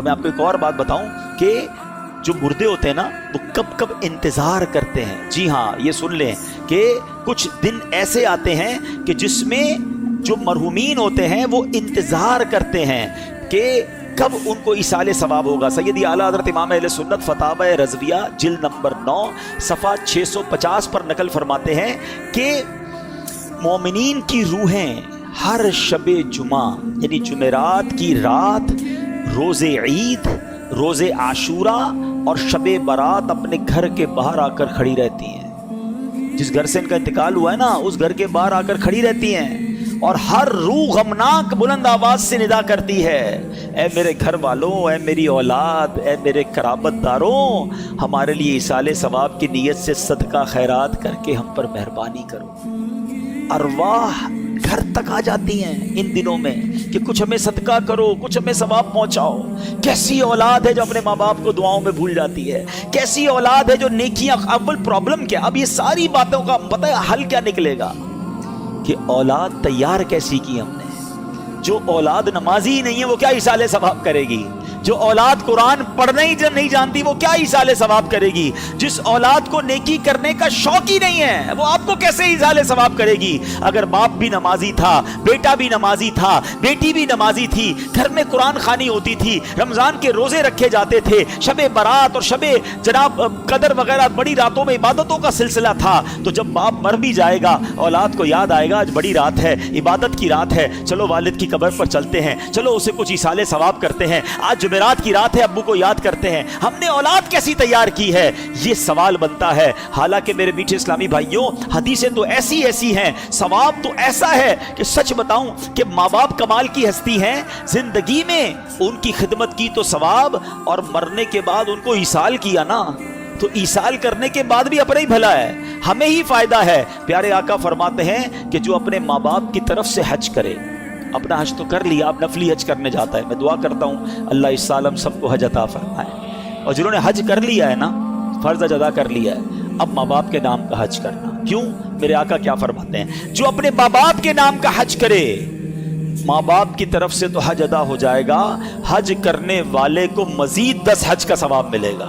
मैं आपको एक और बात बताऊं कि जो मुर्दे होते हैं ना वो कब कब इंतजार करते हैं। जी हाँ, ये सुन लें कि कुछ दिन ऐसे आते हैं कि जिसमें जो मरहूमीन होते हैं वो इंतजार करते हैं कि कब उनको इसाले सवाब होगा। सैयदी आला हज़रत इमाम अहले सुन्नत फतावा रज़विया जिल्द नंबर 9 सफ़ा 650 पर नकल फरमाते हैं कि मोमिनीन की रूहें हर शबे जुमा यानी जुमेरात की रात, रोज़े ईद, रोज़े आशूरा और शबे बारात अपने घर के बाहर आकर खड़ी रहती हैं। जिस घर से इनका इंतकाल हुआ है ना, उस घर के बाहर आकर खड़ी रहती हैं और हर रूह गमनाक बुलंद आवाज से निदा करती है, ऐ मेरे घर वालों, ऐ मेरी औलाद, ऐ मेरे कराबतदारों, हमारे लिए इसाले सवाब की नीयत से सदका खैरात करके हम पर मेहरबानी करो। अरवाह घर तक आ जाती हैं इन दिनों में कि कुछ हमें सदका करो, कुछ हमें सवाब पहुंचाओ। कैसी औलाद है जो अपने माँ बाप को दुआओं में भूल जाती है, कैसी औलाद है जो नेकियां। अव्वल प्रॉब्लम क्या, अब ये सारी बातों का पता है हल क्या निकलेगा कि औलाद तैयार कैसी की हमने। जो औलाद नमाजी ही नहीं है वो क्या इसाले सवाब करेगी। जो औलाद कुरान पढ़ने ही नहीं जानती वो क्या इसाले सवाब करेगी। जिस औलाद को नेकी करने का शौक ही नहीं है वो आपको कैसे इसाले सवाब करेगी। अगर बाप भी नमाजी था, बेटा भी नमाजी था, बेटी भी नमाजी थी, घर में कुरान खानी होती थी, रमजान के रोजे रखे जाते थे, शबे बारात और शबे जनाब कदर वगैरह बड़ी रातों में इबादतों का सिलसिला था, तो जब बाप मर भी जाएगा औलाद को याद आएगा आज बड़ी रात है, इबादत की रात है, चलो वालिद की कब्र पर चलते हैं, चलो उसे कुछ इसाले सवाब करते हैं, आज जुमेरात की रात है अब्बू को याद करते हैं। हमने औलाद कैसी तैयार की है, ये सवाल बनता है। हालांकि मेरे मीठे इस्लामी भाइयों, हदीसें तो ऐसी ऐसी हैं, सवाब तो ऐसा है कि सच बताऊं कि माँ बाप कमाल की हस्ती हैं। जिंदगी में उनकी खिदमत की तो सवाब, और मरने के बाद उनको ईसाल किया ना, तो ईसाल करने के बाद भी अपना ही भला है, हमें ही फायदा है। प्यारे आका फरमाते हैं कि जो अपने माँ बाप की तरफ से हज करे, अपना हज तो कर लिया, अब नफली हज करने जाता है। मैं दुआ करता हूँ अल्लाह इस साल हम सबको हज अता फरमाए। और जिन्होंने हज कर लिया है ना, फर्ज अदा कर लिया है, अब माँ बाप के नाम का हज करना। क्यों? मेरे आका क्या फरमाते हैं, जो अपने माँ बाप के नाम का हज करे, माँ बाप की तरफ से तो हज अदा हो जाएगा, हज करने वाले को मजीद 10 हज का सवाब मिलेगा।